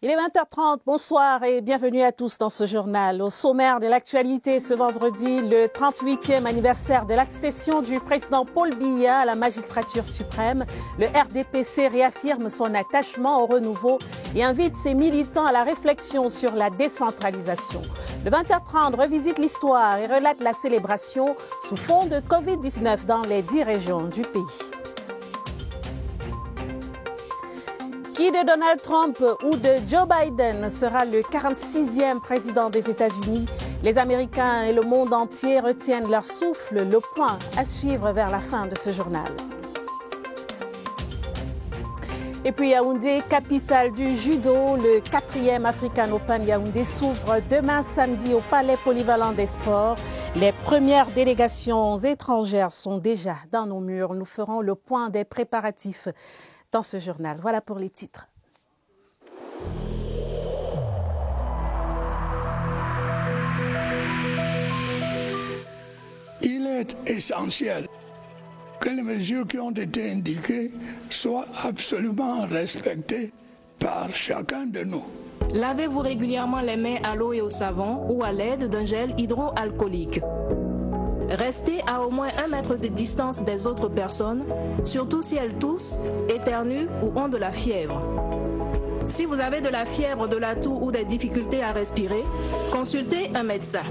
Il est 20h30, bonsoir et bienvenue à tous dans ce journal. Au sommaire de l'actualité ce vendredi, le 38e anniversaire de l'accession du président Paul Biya à la magistrature suprême. Le RDPC réaffirme son attachement au renouveau et invite ses militants à la réflexion sur la décentralisation. Le 20h30 revisite l'histoire et relate la célébration sous fond de Covid-19 dans les 10 régions du pays. Qui de Donald Trump ou de Joe Biden sera le 46e président des États-Unis? Les Américains et le monde entier retiennent leur souffle, le point à suivre vers la fin de ce journal. Et puis Yaoundé, capitale du judo, le 4e African Open Yaoundé s'ouvre demain samedi au Palais Polyvalent des Sports. Les premières délégations étrangères sont déjà dans nos murs. Nous ferons le point des préparatifs dans ce journal. Voilà pour les titres. Il est essentiel que les mesures qui ont été indiquées soient absolument respectées par chacun de nous. Lavez-vous régulièrement les mains à l'eau et au savon ou à l'aide d'un gel hydroalcoolique. Restez à au moins 1 mètre de distance des autres personnes, surtout si elles toussent, éternuent ou ont de la fièvre. Si vous avez de la fièvre, de la toux ou des difficultés à respirer, consultez un médecin.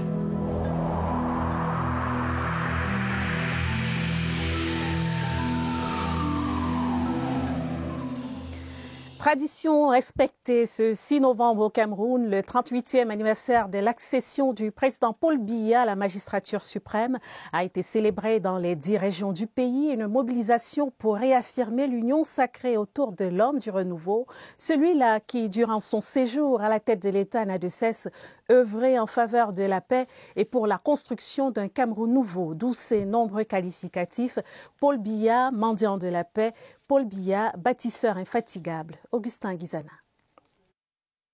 Tradition respectée ce 6 novembre au Cameroun, le 38e anniversaire de l'accession du président Paul Biya à la magistrature suprême a été célébré dans les 10 régions du pays. Une mobilisation pour réaffirmer l'union sacrée autour de l'homme du renouveau, celui-là qui, durant son séjour à la tête de l'État, n'a de cesse œuvré en faveur de la paix et pour la construction d'un Cameroun nouveau, d'où ses nombreux qualificatifs. Paul Biya, mendiant de la paix, Paul Biya, bâtisseur infatigable. Augustin Guizana.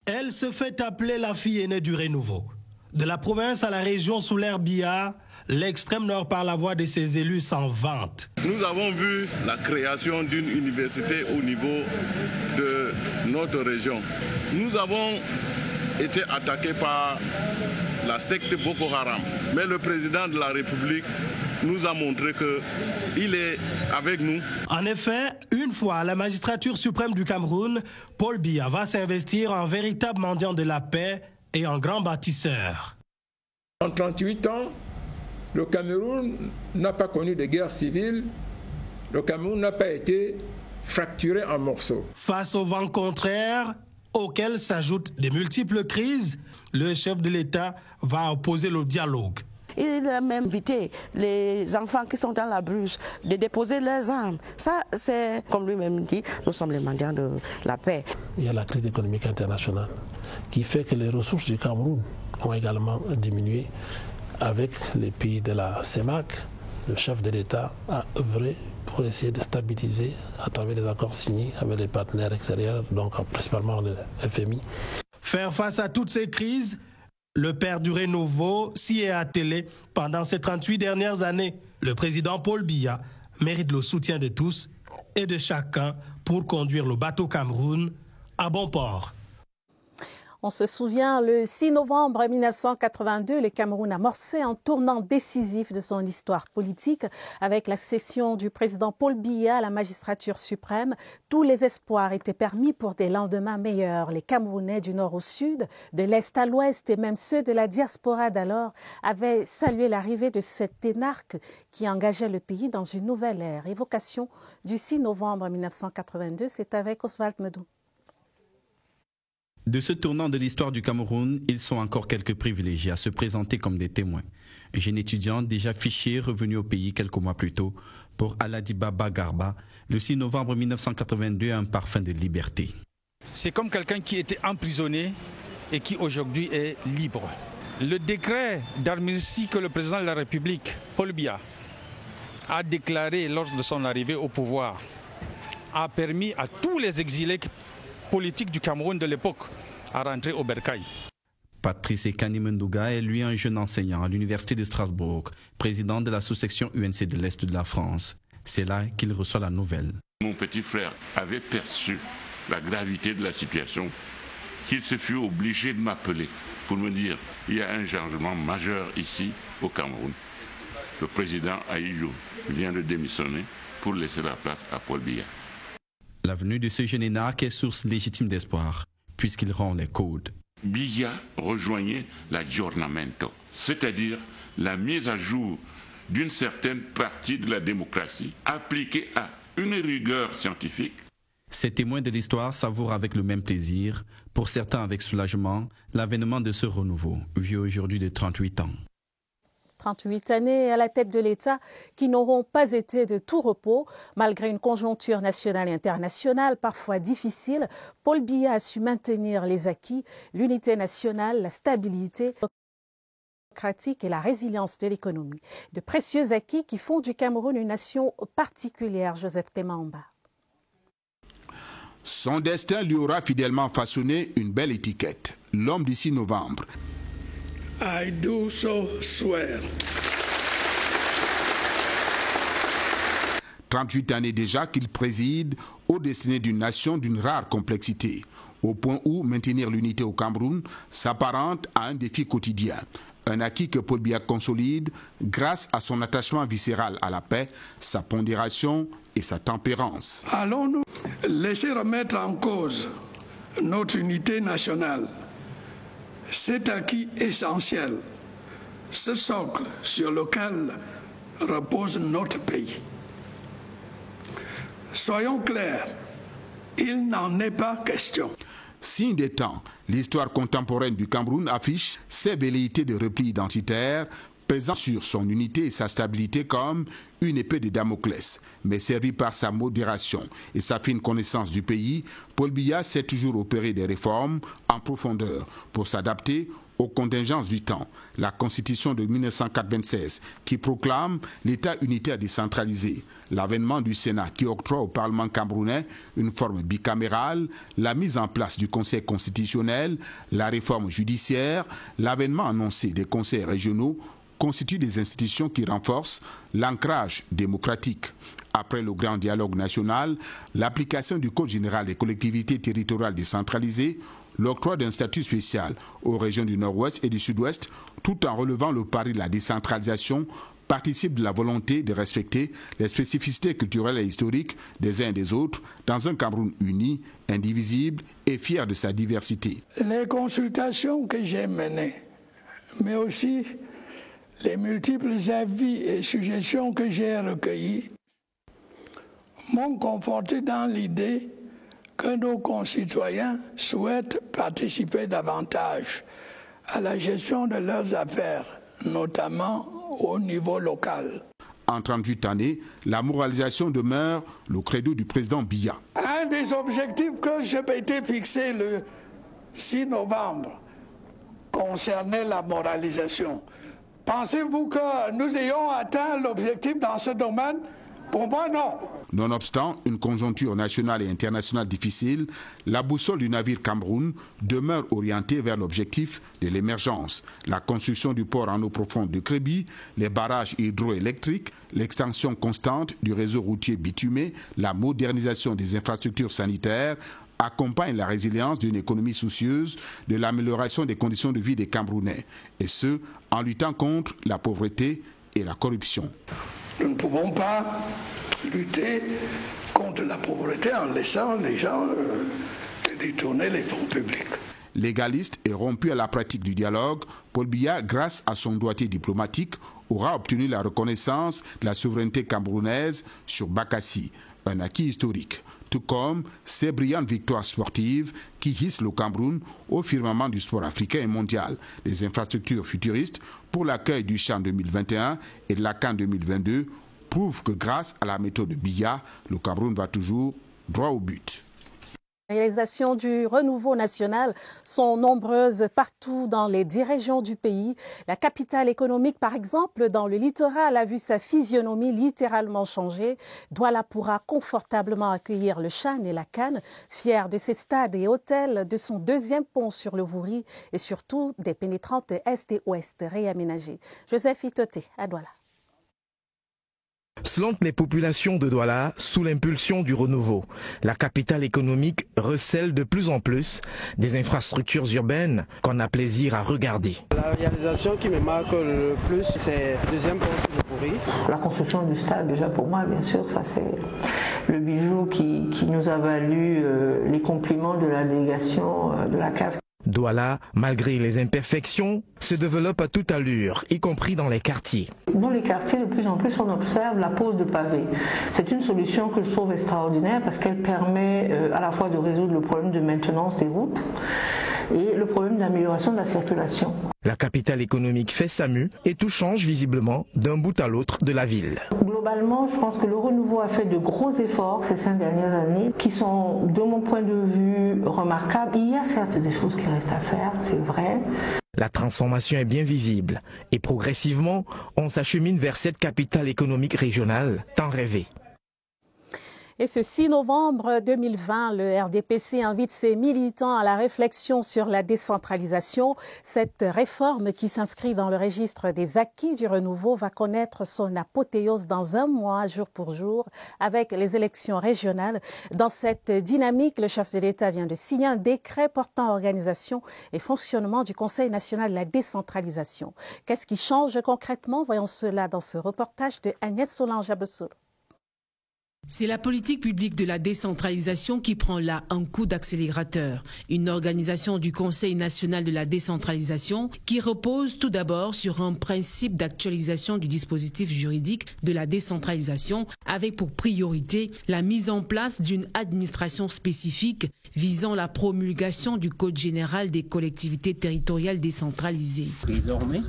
Elle se fait appeler la fille aînée du renouveau. De la province à la région sous l'ère Biya, l'extrême nord par la voix de ses élus s'en vante. Nous avons vu la création d'une université au niveau de notre région. Nous avons été attaqués par la secte Boko Haram. Mais le président de la République nous a montré qu'il est avec nous. En effet, une fois à la magistrature suprême du Cameroun, Paul Biya va s'investir en véritable mendiant de la paix et en grand bâtisseur. En 38 ans, le Cameroun n'a pas connu de guerre civile. Le Cameroun n'a pas été fracturé en morceaux. Face au vent contraire, auquel s'ajoutent de multiples crises, le chef de l'État va opposer le dialogue. Il a même invité les enfants qui sont dans la brousse de déposer leurs armes. Ça, c'est, comme lui-même dit, nous sommes les mendiants de la paix. Il y a la crise économique internationale qui fait que les ressources du Cameroun ont également diminué. Avec les pays de la CEMAC, le chef de l'État a œuvré pour essayer de stabiliser à travers les accords signés avec les partenaires extérieurs, donc principalement le FMI. Faire face à toutes ces crises, le père du renouveau s'y est attelé pendant ces 38 dernières années. Le président Paul Biya mérite le soutien de tous et de chacun pour conduire le bateau Cameroun à bon port. On se souvient, le 6 novembre 1982, le Cameroun amorçait un tournant décisif de son histoire politique avec l'accession du président Paul Biya à la magistrature suprême. Tous les espoirs étaient permis pour des lendemains meilleurs. Les Camerounais du nord au sud, de l'est à l'ouest et même ceux de la diaspora d'alors avaient salué l'arrivée de cet énarque qui engageait le pays dans une nouvelle ère. Évocation du 6 novembre 1982, c'est avec Oswald Medou. De ce tournant de l'histoire du Cameroun, ils sont encore quelques privilégiés à se présenter comme des témoins. Un jeune étudiant déjà fiché revenu au pays quelques mois plus tôt pour Aladi Baba Garba, le 6 novembre 1982 a un parfum de liberté. C'est comme quelqu'un qui était emprisonné et qui aujourd'hui est libre. Le décret d'amnistie que le président de la République, Paul Biya, a déclaré lors de son arrivée au pouvoir a permis à tous les exilés politique du Cameroun de l'époque à rentrer au Bercail. Patrice Ekani Mendouga est lui un jeune enseignant à l'université de Strasbourg, président de la sous-section UNC de l'Est de la France. C'est là qu'il reçoit la nouvelle. Mon petit frère avait perçu la gravité de la situation qu'il se fut obligé de m'appeler pour me dire il y a un changement majeur ici au Cameroun. Le président Ahidjo vient de démissionner pour laisser la place à Paul Biya. La venue de ce jeune énarque est source légitime d'espoir, puisqu'il rend les codes. Biya rejoignait l'aggiornamento, c'est-à-dire la mise à jour d'une certaine partie de la démocratie appliquée à une rigueur scientifique. Ces témoins de l'histoire savourent avec le même plaisir, pour certains avec soulagement, l'avènement de ce renouveau, vieux aujourd'hui de 38 ans. 38 années à la tête de l'État qui n'auront pas été de tout repos. Malgré une conjoncture nationale et internationale parfois difficile, Paul Biya a su maintenir les acquis, l'unité nationale, la stabilité démocratique et la résilience de l'économie. De précieux acquis qui font du Cameroun une nation particulière. Joseph Temamba. Son destin lui aura fidèlement façonné une belle étiquette, l'homme du 6 novembre. I do so swear. 38 années déjà qu'il préside aux destinées d'une nation d'une rare complexité, au point où maintenir l'unité au Cameroun s'apparente à un défi quotidien. Un acquis que Paul Biya consolide grâce à son attachement viscéral à la paix, sa pondération et sa tempérance. Allons-nous laisser remettre en cause notre unité nationale? C'est acquis essentiel, ce socle sur lequel repose notre pays. Soyons clairs, il n'en est pas question. Signe des temps, l'histoire contemporaine du Cameroun affiche ses velléités de repli identitaire, pesant sur son unité et sa stabilité comme une épée de Damoclès. Mais servi par sa modération et sa fine connaissance du pays, Paul Biya sait toujours opérer des réformes en profondeur pour s'adapter aux contingences du temps. La Constitution de 1996 qui proclame l'État unitaire décentralisé, l'avènement du Sénat qui octroie au Parlement camerounais une forme bicamérale, la mise en place du Conseil constitutionnel, la réforme judiciaire, l'avènement annoncé des conseils régionaux constituent des institutions qui renforcent l'ancrage démocratique. Après le grand dialogue national, l'application du Code général des collectivités territoriales décentralisées, l'octroi d'un statut spécial aux régions du Nord-Ouest et du Sud-Ouest, tout en relevant le pari de la décentralisation, participe de la volonté de respecter les spécificités culturelles et historiques des uns et des autres dans un Cameroun uni, indivisible et fier de sa diversité. Les consultations que j'ai menées, mais aussi les multiples avis et suggestions que j'ai recueillis, m'ont conforté dans l'idée que nos concitoyens souhaitent participer davantage à la gestion de leurs affaires, notamment au niveau local. En 38 années, la moralisation demeure le credo du président Biya. Un des objectifs que je m'étais fixé le 6 novembre concernait la moralisation. Pensez-vous que nous ayons atteint l'objectif dans ce domaine? Pour moi, non. Nonobstant une conjoncture nationale et internationale difficile, la boussole du navire Cameroun demeure orientée vers l'objectif de l'émergence. La construction du port en eau profonde de Crébi, les barrages hydroélectriques, l'extension constante du réseau routier bitumé, la modernisation des infrastructures sanitaires accompagnent la résilience d'une économie soucieuse de l'amélioration des conditions de vie des Camerounais, et ce, en luttant contre la pauvreté et la corruption. Nous ne pouvons pas lutter contre la pauvreté en laissant les gens détourner les fonds publics. Légaliste et rompu à la pratique du dialogue, Paul Biya, grâce à son doigté diplomatique, aura obtenu la reconnaissance de la souveraineté camerounaise sur Bakassi, un acquis historique, tout comme ces brillantes victoires sportives qui hissent le Cameroun au firmament du sport africain et mondial, des infrastructures futuristes pour l'accueil du CHAN 2021 et de la CAN 2022 prouvent que grâce à la méthode de Biya, le Cameroun va toujours droit au but. Les réalisations du renouveau national sont nombreuses partout dans les 10 régions du pays. La capitale économique, par exemple, dans le littoral, a vu sa physionomie littéralement changer. Douala pourra confortablement accueillir le CHAN et la CAN, fier de ses stades et hôtels, de son deuxième pont sur le Vouri et surtout des pénétrantes est et ouest réaménagées. Joseph Itoté à Douala. Selon les populations de Douala, sous l'impulsion du renouveau, la capitale économique recèle de plus en plus des infrastructures urbaines qu'on a plaisir à regarder. La réalisation qui me marque le plus, c'est le deuxième pont de Pourri. La construction du stade, déjà pour moi, bien sûr, ça c'est le bijou qui nous a valu les compliments de la délégation de la CAF. Douala, malgré les imperfections, se développe à toute allure, y compris dans les quartiers. Dans les quartiers, de plus en plus, on observe la pose de pavés. C'est une solution que je trouve extraordinaire parce qu'elle permet à la fois de résoudre le problème de maintenance des routes et le problème d'amélioration de la circulation. La capitale économique fait sa mue et tout change visiblement d'un bout à l'autre de la ville. Globalement, je pense que le renouveau a fait de gros efforts ces 5 dernières années qui sont, de mon point de vue, remarquables. Il y a certes des choses qui restent à faire, c'est vrai. La transformation est bien visible et progressivement, on s'achemine vers cette capitale économique régionale tant rêvée. Et ce 6 novembre 2020, le RDPC invite ses militants à la réflexion sur la décentralisation. Cette réforme qui s'inscrit dans le registre des acquis du renouveau va connaître son apothéose dans un mois, jour pour jour, avec les élections régionales. Dans cette dynamique, le chef de l'État vient de signer un décret portant organisation et fonctionnement du Conseil national de la décentralisation. Qu'est-ce qui change concrètement? Voyons cela dans ce reportage de Agnès Solange-Abessoul. C'est la politique publique de la décentralisation qui prend là un coup d'accélérateur. Une organisation du Conseil national de la décentralisation qui repose tout d'abord sur un principe d'actualisation du dispositif juridique de la décentralisation avec pour priorité la mise en place d'une administration spécifique visant la promulgation du Code général des collectivités territoriales décentralisées. Désormais,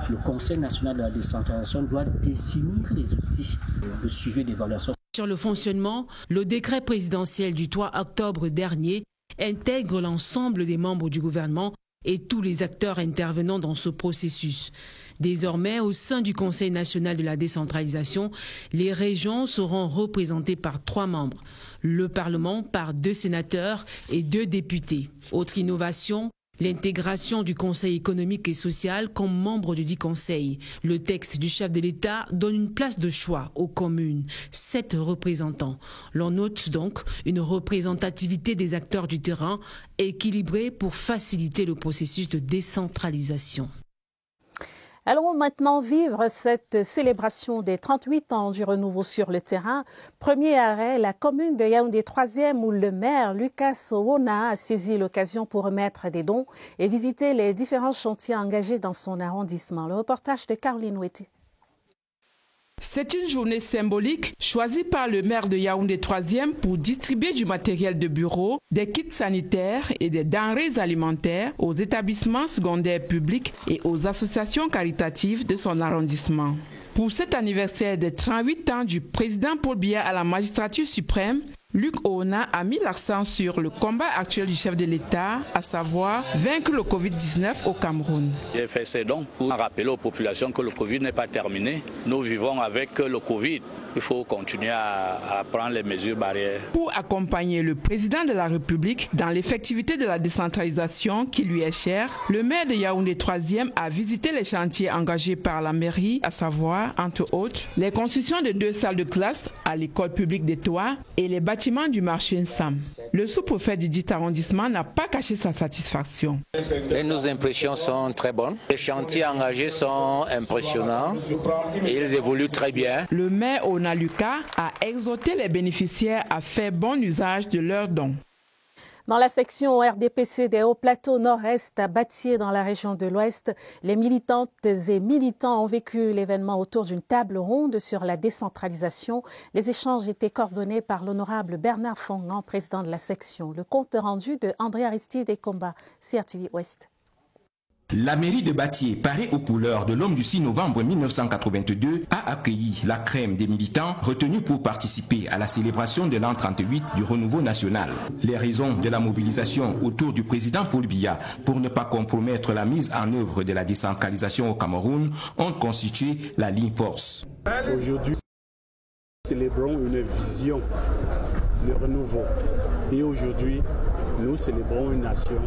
le Conseil national de la décentralisation doit définir les outils de suivi d'évaluation. Sur le fonctionnement, le décret présidentiel du 3 octobre dernier intègre l'ensemble des membres du gouvernement et tous les acteurs intervenant dans ce processus. Désormais, au sein du Conseil national de la décentralisation, les régions seront représentées par 3 membres, le Parlement par 2 sénateurs et 2 députés. Autre innovation, l'intégration du Conseil économique et social comme membre du dit Conseil. Le texte du chef de l'État donne une place de choix aux communes, 7 représentants. L'on note donc une représentativité des acteurs du terrain équilibrée pour faciliter le processus de décentralisation. Allons maintenant vivre cette célébration des 38 ans du renouveau sur le terrain. Premier arrêt, la commune de Yaoundé 3e où le maire Lucas Owona a saisi l'occasion pour remettre des dons et visiter les différents chantiers engagés dans son arrondissement. Le reportage de Caroline Ouetti. C'est une journée symbolique choisie par le maire de Yaoundé 3e pour distribuer du matériel de bureau, des kits sanitaires et des denrées alimentaires aux établissements secondaires publics et aux associations caritatives de son arrondissement. Pour cet anniversaire des 38 ans du président Paul Biya à la magistrature suprême, Luc Owona a mis l'accent sur le combat actuel du chef de l'État, à savoir vaincre le Covid-19 au Cameroun. J'ai fait ces dons pour rappeler aux populations que le Covid n'est pas terminé. Nous vivons avec le Covid. Il faut continuer à prendre les mesures barrières. Pour accompagner le président de la République dans l'effectivité de la décentralisation qui lui est chère, le maire de Yaoundé 3e a visité les chantiers engagés par la mairie, à savoir, entre autres, les constructions de 2 salles de classe à l'école publique des Toits et les bâtiments du marché Nsam. Le sous-préfet du dit arrondissement n'a pas caché sa satisfaction. Et nos impressions sont très bonnes. Les chantiers engagés sont impressionnants et ils évoluent très bien. Le maire Ona Lucas a exhorté les bénéficiaires à faire bon usage de leurs dons. Dans la section RDPC des Hauts-Plateaux Nord-Est à Batié dans la région de l'Ouest, les militantes et militants ont vécu l'événement autour d'une table ronde sur la décentralisation. Les échanges étaient coordonnés par l'honorable Bernard Fongan, président de la section. Le compte rendu de André Aristide et Combat, CRTV Ouest. La mairie de Batié, parée aux couleurs de l'homme du 6 novembre 1982, a accueilli la crème des militants retenus pour participer à la célébration de l'an 38 du renouveau national. Les raisons de la mobilisation autour du président Paul Biya pour ne pas compromettre la mise en œuvre de la décentralisation au Cameroun ont constitué la ligne force. Aujourd'hui, célébrons une vision, le renouveau. Et aujourd'hui, nous célébrons une nation,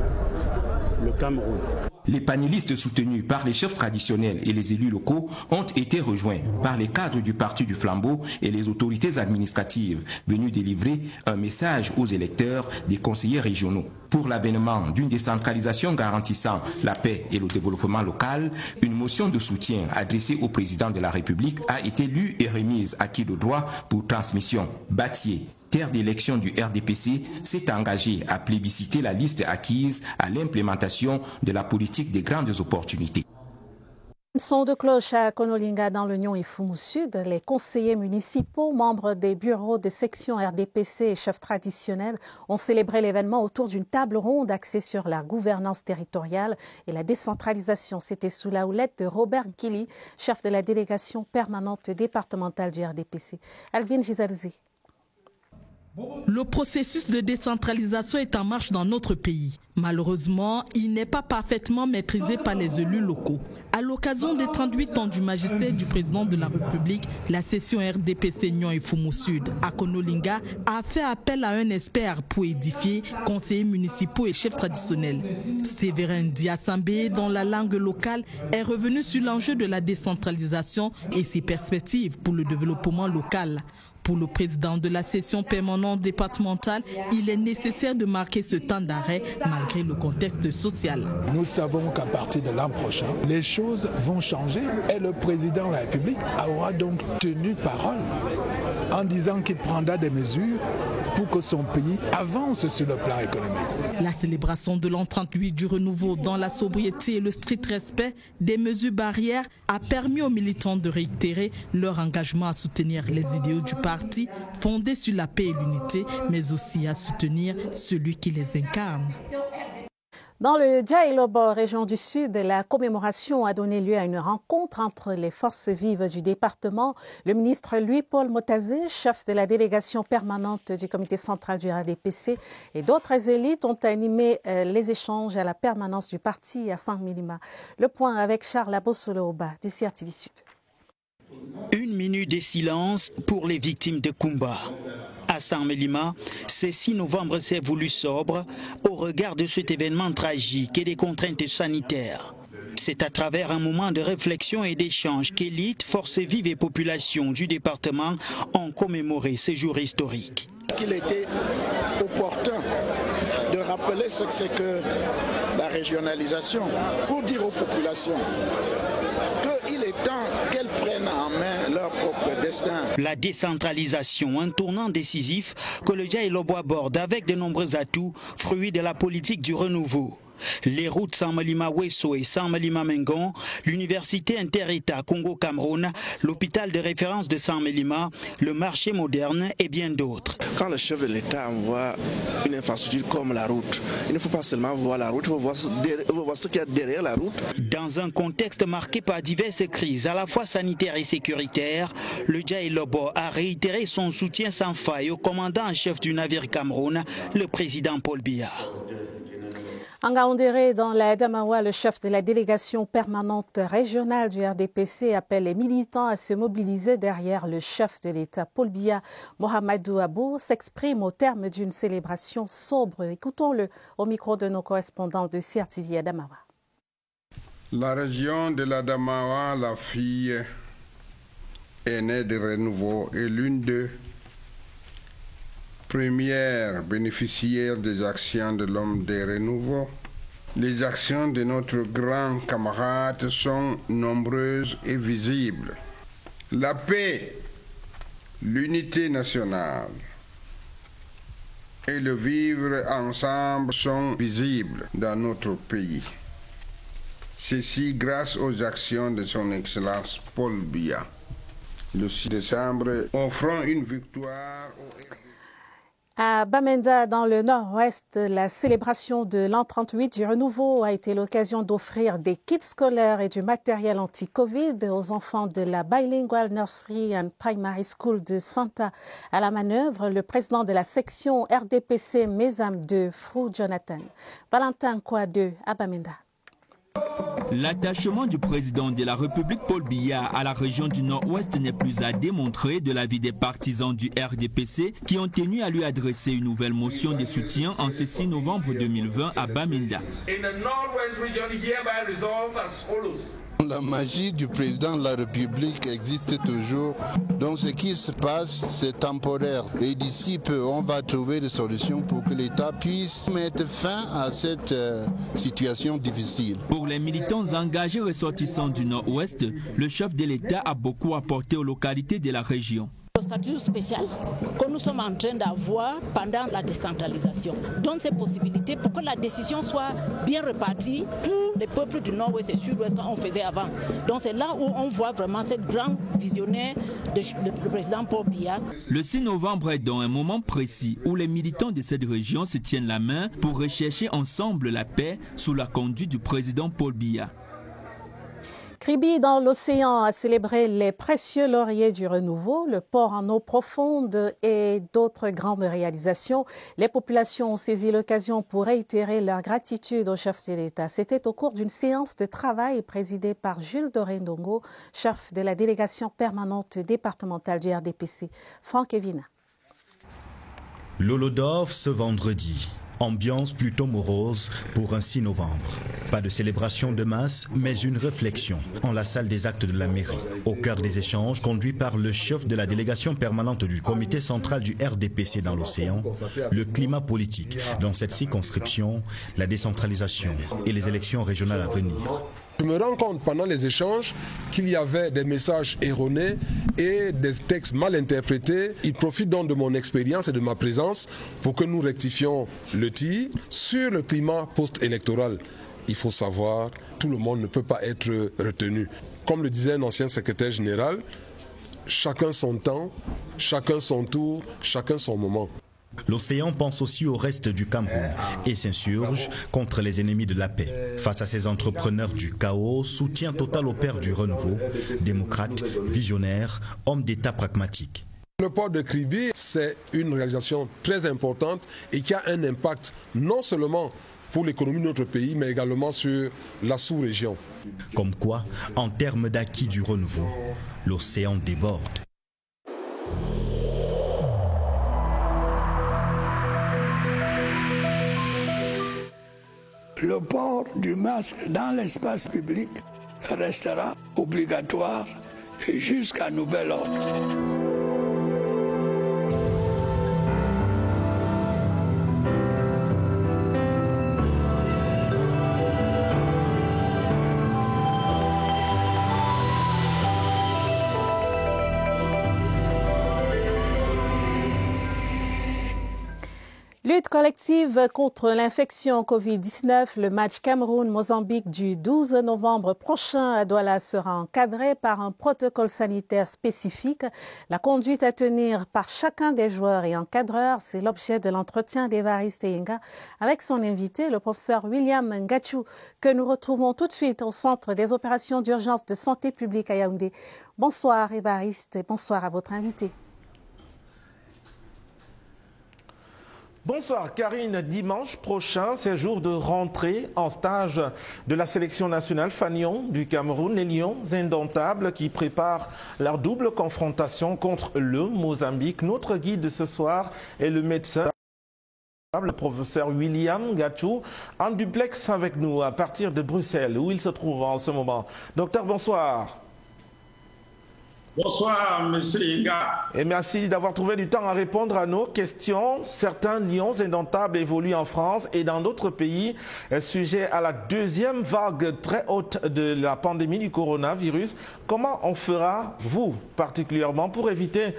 le Cameroun. Les panélistes soutenus par les chefs traditionnels et les élus locaux ont été rejoints par les cadres du Parti du Flambeau et les autorités administratives venus délivrer un message aux électeurs des conseillers régionaux. Pour l'avènement d'une décentralisation garantissant la paix et le développement local, une motion de soutien adressée au président de la République a été lue et remise à qui de droit pour transmission. Battier, terre d'élection du RDPC, s'est engagé à plébisciter la liste acquise à l'implémentation de la politique des grandes opportunités. Son de cloche à Konolinga dans l'Union et Fumu Sud, les conseillers municipaux, membres des bureaux de section RDPC et chefs traditionnels ont célébré l'événement autour d'une table ronde axée sur la gouvernance territoriale et la décentralisation. C'était sous la houlette de Robert Gili, chef de la délégation permanente départementale du RDPC. Alvin Gizalzi. Le processus de décentralisation est en marche dans notre pays. Malheureusement, il n'est pas parfaitement maîtrisé par les élus locaux. À l'occasion des 38 ans du magistère du président de la République, la session RDPC Nyon et Fumu Sud à Konolinga a fait appel à un expert pour édifier conseillers municipaux et chefs traditionnels. Séverin Diasambé, dont la langue locale, est revenu sur l'enjeu de la décentralisation et ses perspectives pour le développement local. Pour le président de la session permanente départementale, il est nécessaire de marquer ce temps d'arrêt malgré le contexte social. Nous savons qu'à partir de l'an prochain, les choses vont changer et le président de la République aura donc tenu parole en disant qu'il prendra des mesures pour que son pays avance sur le plan économique. La célébration de l'an 38 du renouveau dans la sobriété et le strict respect des mesures barrières a permis aux militants de réitérer leur engagement à soutenir les idéaux du parti fondés sur la paix et l'unité, mais aussi à soutenir celui qui les incarne. Dans le Djaïlobo, région du Sud, la commémoration a donné lieu à une rencontre entre les forces vives du département. Le ministre Louis-Paul Motazé, chef de la délégation permanente du comité central du RDPC et d'autres élites ont animé les échanges à la permanence du parti à Saint-Milima. Le point avec Charles Abossolo-Oba du CRTV Sud. Une minute de silence pour les victimes de Kumba. À Saint-Milima, ce 6 novembre s'est voulu sobre au regard de cet événement tragique et des contraintes sanitaires. C'est à travers un moment de réflexion et d'échange qu'élites, forces vives et populations du département ont commémoré ce jour historique. Il était opportun de rappeler ce que c'est que la régionalisation pour dire aux populations qu'il est temps qu'elles prennent en main leur propre destin. La décentralisation, un tournant décisif que le Djaïlobo aborde avec de nombreux atouts, fruits de la politique du renouveau. Les routes Saint-Milima-Wesso et Saint-Milima-Mengon, l'université inter-État Congo-Cameroun, l'hôpital de référence de Saint-Milima, le marché moderne et bien d'autres. Quand le chef de l'État envoie une infrastructure comme la route, il ne faut pas seulement voir la route, il faut voir ce qu'il y a derrière la route. Dans un contexte marqué par diverses crises, à la fois sanitaires et sécuritaires, le Djaïlobo a réitéré son soutien sans faille au commandant en chef du navire Cameroun, le président Paul Biya. En Ngaoundéré, dans la Damawa, le chef de la délégation permanente régionale du RDPC appelle les militants à se mobiliser derrière le chef de l'État. Paul Biya Mohamedou Abou s'exprime au terme d'une célébration sobre. Écoutons-le au micro de nos correspondants de CRTV à Damawa. La région de la Damawa, la fille aînée de renouveau, est l'une des premières bénéficiaires des actions de l'homme des renouveaux. Les actions de notre grand camarade sont nombreuses et visibles. La paix, l'unité nationale et le vivre ensemble sont visibles dans notre pays. Ceci grâce aux actions de son Excellence Paul Biya. Le 6 décembre, offrant une victoire aux À Bamenda, dans le nord-ouest, la célébration de l'an 38 du renouveau a été l'occasion d'offrir des kits scolaires et du matériel anti-Covid aux enfants de la Bilingual Nursery and Primary School de Santa. À la manœuvre, le président de la section RDPC Mesam 2, Frou Jonathan. Valentin Kouadeu, à Bamenda. L'attachement du président de la République Paul Biya à la région du Nord-Ouest n'est plus à démontrer de l'avis des partisans du RDPC qui ont tenu à lui adresser une nouvelle motion de soutien en ce 6 novembre 2020 à Bamenda. La magie du président de la République existe toujours. Donc ce qui se passe, c'est temporaire. Et d'ici peu, on va trouver des solutions pour que l'État puisse mettre fin à cette situation difficile. Pour les militants engagés ressortissants du Nord-Ouest, le chef de l'État a beaucoup apporté aux localités de la région. Le statut spécial que nous sommes en train d'avoir pendant la décentralisation donne ces possibilités pour que la décision soit bien repartie pour les peuples du Nord-Ouest et Sud-Ouest qu'on faisait avant. Donc c'est là où on voit vraiment cette grande visionnaire du président Paul Biya. Le 6 novembre est donc un moment précis où les militants de cette région se tiennent la main pour rechercher ensemble la paix sous la conduite du président Paul Biya. Kribi dans l'océan a célébré les précieux lauriers du renouveau, le port en eau profonde et d'autres grandes réalisations. Les populations ont saisi l'occasion pour réitérer leur gratitude au chef de l'État. C'était au cours d'une séance de travail présidée par Jules Doré-Ndongo, chef de la délégation permanente départementale du RDPC. Franck Evina. L'Holodov ce vendredi. Ambiance plutôt morose pour un 6 novembre. Pas de célébration de masse, mais une réflexion en la salle des actes de la mairie. Au cœur des échanges conduits par le chef de la délégation permanente du comité central du RDPC dans l'océan, le climat politique dans cette circonscription, la décentralisation et les élections régionales à venir. Je me rends compte pendant les échanges qu'il y avait des messages erronés et des textes mal interprétés. Il profite donc de mon expérience et de ma présence pour que nous rectifions le tir sur le climat post-électoral. Il faut savoir, tout le monde ne peut pas être retenu. Comme le disait un ancien secrétaire général, chacun son temps, chacun son tour, chacun son moment. L'océan pense aussi au reste du Cameroun et s'insurge contre les ennemis de la paix. Face à ces entrepreneurs du chaos, soutien total au père du renouveau, démocrate, visionnaire, homme d'État pragmatique. Le port de Kribi, c'est une réalisation très importante et qui a un impact non seulement pour l'économie de notre pays, mais également sur la sous-région. Comme quoi, en termes d'acquis du renouveau, l'océan déborde. Le port du masque dans l'espace public restera obligatoire jusqu'à nouvel ordre. Lutte collective contre l'infection Covid-19, le match Cameroun-Mozambique du 12 novembre prochain à Douala sera encadré par un protocole sanitaire spécifique. La conduite à tenir par chacun des joueurs et encadreurs, c'est l'objet de l'entretien d'Évariste Yenga avec son invité, le professeur William Ngachou, que nous retrouvons tout de suite au Centre des opérations d'urgence de santé publique à Yaoundé. Bonsoir Évariste et bonsoir à votre invité. Bonsoir Karine, dimanche prochain, c'est jour de rentrée en stage de la sélection nationale Fanion du Cameroun, les Lions indomptables qui préparent leur double confrontation contre le Mozambique. Notre guide ce soir est le médecin, le professeur William Ngachou, en duplex avec nous à partir de Bruxelles où il se trouve en ce moment. Docteur, bonsoir. Bonsoir, monsieur Yenga. Et merci d'avoir trouvé du temps à répondre à nos questions. Certains lions indomptables évoluent en France et dans d'autres pays, sujet à la deuxième vague très haute de la pandémie du coronavirus. Comment on fera, vous particulièrement, pour éviter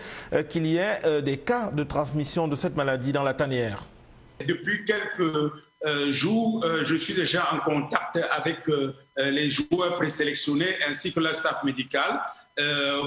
qu'il y ait des cas de transmission de cette maladie dans la tanière? Depuis quelques jours, je suis déjà en contact avec les joueurs présélectionnés ainsi que le staff médical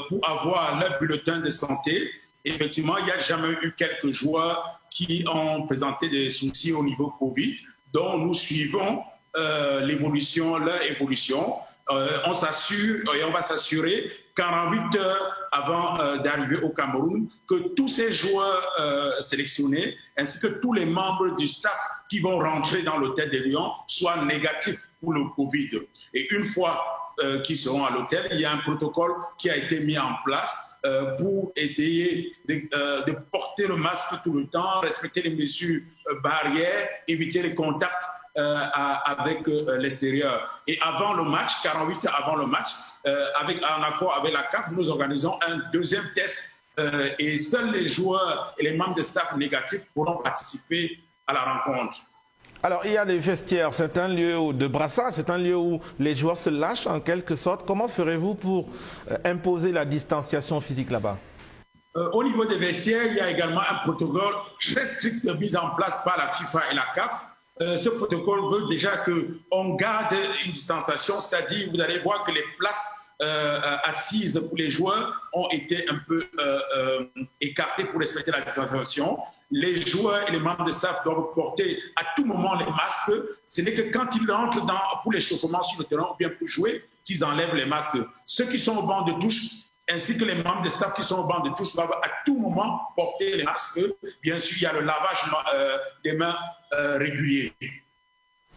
pour avoir leur bulletin de santé. Effectivement, il n'y a jamais eu quelques joueurs qui ont présenté des soucis au niveau Covid, dont nous suivons leur évolution. On s'assure et on va s'assurer 48 heures avant d'arriver au Cameroun que tous ces joueurs sélectionnés ainsi que tous les membres du staff qui vont rentrer dans l'hôtel de Lyon soient négatifs pour le Covid. Et une fois qu'ils seront à l'hôtel, il y a un protocole qui a été mis en place pour essayer de porter le masque tout le temps, respecter les mesures barrières, éviter les contacts avec l'extérieur. Et avant le match, 48 heures avant le match, en accord avec la CAF, nous organisons un deuxième test et seuls les joueurs et les membres de staff négatifs pourront participer à la rencontre. Alors, il y a les vestiaires, c'est un lieu de brassage, c'est un lieu où les joueurs se lâchent en quelque sorte. Comment ferez-vous pour imposer la distanciation physique là-bas? Au niveau des vestiaires, il y a également un protocole très strict mis en place par la FIFA et la CAF. Ce protocole veut déjà qu'on garde une distanciation, c'est-à-dire vous allez voir que les places assises pour les joueurs ont été un peu écartées pour respecter la distanciation. Les joueurs et les membres de staff doivent porter à tout moment les masques. Ce n'est que quand ils entrent pour l'échauffement sur le terrain ou bien pour jouer qu'ils enlèvent les masques. Ceux qui sont au banc de touche ainsi que les membres de staff qui sont au banc de touche doivent à tout moment porter les masques. Bien sûr, il y a le lavage des mains régulier.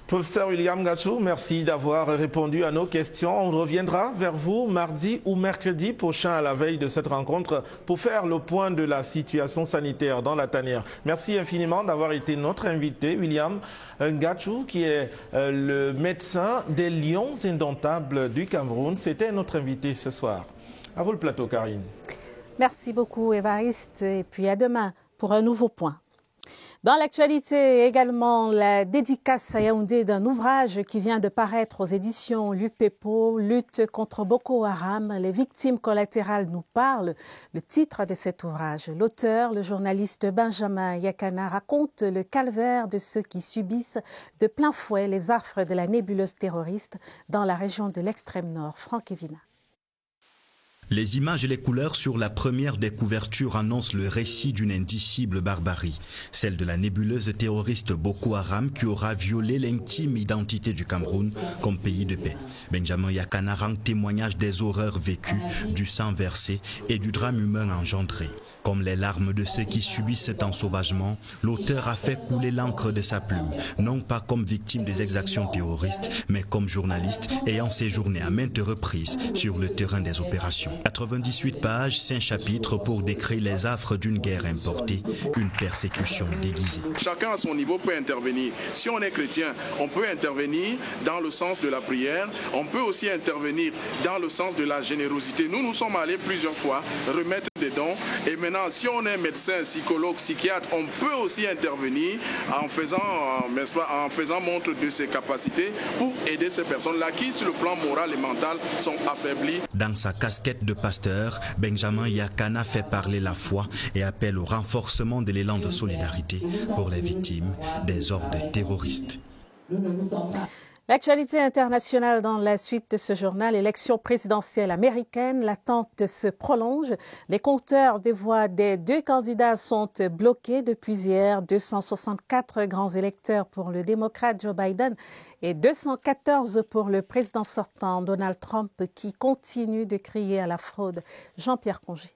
Professeur William Gatchou, merci d'avoir répondu à nos questions. On reviendra vers vous mardi ou mercredi prochain à la veille de cette rencontre pour faire le point de la situation sanitaire dans la tanière. Merci infiniment d'avoir été notre invité, William Gatchou, qui est le médecin des Lions indomptables du Cameroun. C'était notre invité ce soir. À vous le plateau, Karine. Merci beaucoup, Évariste, et puis à demain pour un nouveau point. Dans l'actualité également, la dédicace à Yaoundé d'un ouvrage qui vient de paraître aux éditions l'UPEPO, Lutte contre Boko Haram, les victimes collatérales nous parlent. Le titre de cet ouvrage, l'auteur, le journaliste Benjamin Yakana, raconte le calvaire de ceux qui subissent de plein fouet les affres de la nébuleuse terroriste dans la région de l'extrême nord. Franck Evina. Les images et les couleurs sur la première des couvertures annoncent le récit d'une indicible barbarie, celle de la nébuleuse terroriste Boko Haram qui aura violé l'intime identité du Cameroun comme pays de paix. Benjamin Yakana rend témoignage des horreurs vécues, du sang versé et du drame humain engendré. Comme les larmes de ceux qui subissent cet ensauvagement, l'auteur a fait couler l'encre de sa plume, non pas comme victime des exactions terroristes, mais comme journaliste ayant séjourné à maintes reprises sur le terrain des opérations. 98 pages, 5 chapitres pour décrire les affres d'une guerre importée, une persécution déguisée. Chacun à son niveau peut intervenir. Si on est chrétien, on peut intervenir dans le sens de la prière, on peut aussi intervenir dans le sens de la générosité. Nous sommes allés plusieurs fois remettre des dons et maintenant si on est médecin, psychologue, psychiatre, on peut aussi intervenir en faisant montre de ses capacités pour aider ces personnes-là qui sur le plan moral et mental sont affaiblies. Dans sa casquette de pasteur, Benjamin Yakana fait parler la foi et appelle au renforcement de l'élan de solidarité pour les victimes des hordes terroristes. L'actualité internationale dans la suite de ce journal, élection présidentielle américaine, l'attente se prolonge. Les compteurs des voix des deux candidats sont bloqués depuis hier. 264 grands électeurs pour le démocrate Joe Biden et 214 pour le président sortant Donald Trump qui continue de crier à la fraude. Jean-Pierre Congé.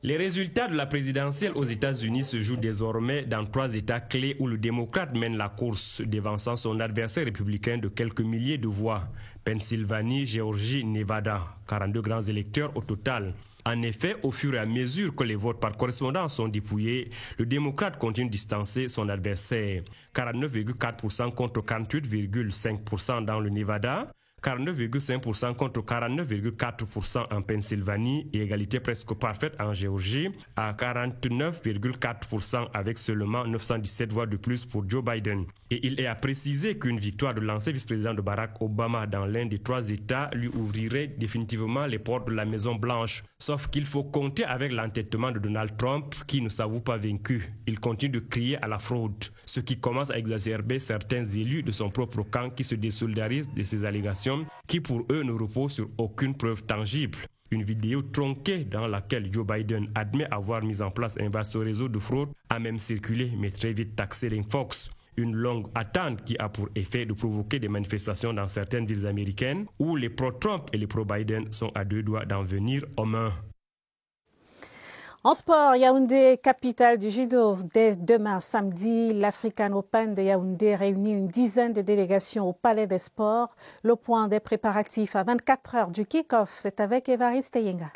Les résultats de la présidentielle aux États-Unis se jouent désormais dans 3 États clés où le démocrate mène la course, devançant son adversaire républicain de quelques milliers de voix. Pennsylvanie, Géorgie, Nevada, 42 grands électeurs au total. En effet, au fur et à mesure que les votes par correspondance sont dépouillés, le démocrate continue de distancer son adversaire. 49,4% contre 48,5% dans le Nevada. 49,5% contre 49,4% en Pennsylvanie et égalité presque parfaite en Géorgie à 49,4% avec seulement 917 voix de plus pour Joe Biden. Et il est à préciser qu'une victoire de l'ancien vice-président de Barack Obama dans l'un des 3 États lui ouvrirait définitivement les portes de la Maison-Blanche. Sauf qu'il faut compter avec l'entêtement de Donald Trump qui ne s'avoue pas vaincu. Il continue de crier à la fraude, ce qui commence à exacerber certains élus de son propre camp qui se désolidarisent de ces allégations qui pour eux ne reposent sur aucune preuve tangible. Une vidéo tronquée dans laquelle Joe Biden admet avoir mis en place un vaste réseau de fraude a même circulé mais très vite taxé Fox. Une longue attente qui a pour effet de provoquer des manifestations dans certaines villes américaines où les pro-Trump et les pro-Biden sont à 2 doigts d'en venir aux mains. En sport, Yaoundé, capitale du judo. Dès demain, samedi, l'African Open de Yaoundé réunit une dizaine de délégations au Palais des Sports. Le point des préparatifs à 24 heures du kick-off, c'est avec Évariste Yenga.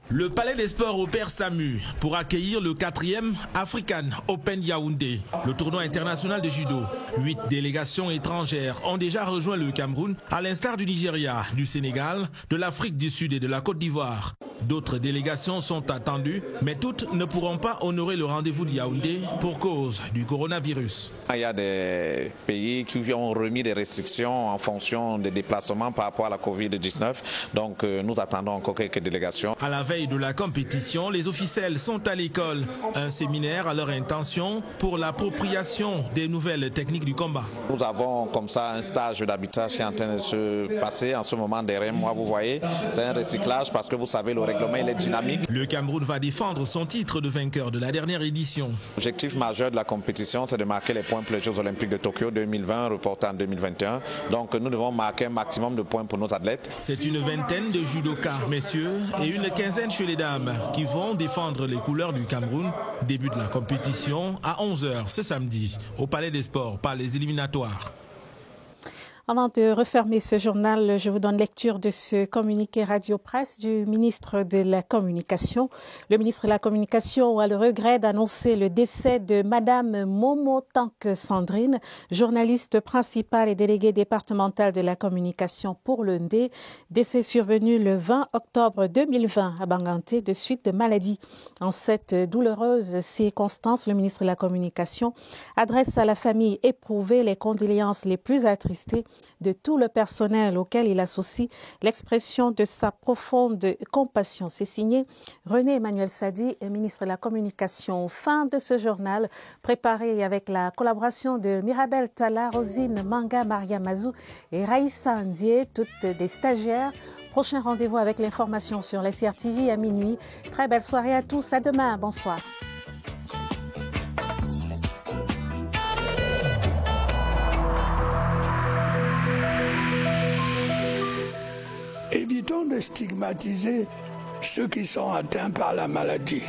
Le Palais des Sports opère SAMU pour accueillir le 4e African Open Yaoundé, le tournoi international de judo. 8 délégations étrangères ont déjà rejoint le Cameroun, à l'instar du Nigeria, du Sénégal, de l'Afrique du Sud et de la Côte d'Ivoire. D'autres délégations sont attendues, mais toutes ne pourront pas honorer le rendez-vous de Yaoundé pour cause du coronavirus. Il y a des pays qui ont remis des restrictions en fonction des déplacements par rapport à la Covid-19. Donc nous attendons encore quelques délégations. À la veille de la compétition, les officiels sont à l'école. Un séminaire à leur intention pour l'appropriation des nouvelles techniques du combat. Nous avons comme ça un stage d'habitage qui est en train de se passer en ce moment derrière moi. Vous voyez, c'est un recyclage parce que vous savez, le règlement il est dynamique. Le Cameroun va défendre son titre de vainqueur de la dernière édition. L'objectif majeur de la compétition, c'est de marquer les points pour les Jeux Olympiques de Tokyo 2020, reportés en 2021. Donc nous devons marquer un maximum de points pour nos athlètes. C'est une vingtaine de judokas, messieurs, et une quinzaine chez les dames qui vont défendre les couleurs du Cameroun. Début de la compétition à 11h ce samedi au Palais des Sports par les éliminatoires. Avant de refermer ce journal, je vous donne lecture de ce communiqué radio-presse du ministre de la Communication. Le ministre de la Communication a le regret d'annoncer le décès de Madame Momo Tank Sandrine, journaliste principale et déléguée départementale de la communication pour le Ndé. Décès survenu le 20 octobre 2020 à Banganté de suite de maladie. En cette douloureuse circonstance, le ministre de la Communication adresse à la famille éprouvée les condoléances les plus attristées de tout le personnel auquel il associe l'expression de sa profonde compassion. C'est signé René Emmanuel Sadi, ministre de la Communication. Fin de ce journal préparé avec la collaboration de Mirabel Tala, Rosine Manga, Maria Mazou et Raïssa Ndié, toutes des stagiaires. Prochain rendez-vous avec l'information sur l'SRTV à minuit. Très belle soirée à tous. À demain. Bonsoir. Évitons de stigmatiser ceux qui sont atteints par la maladie.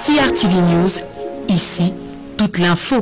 CRTV News, ici, toute l'info.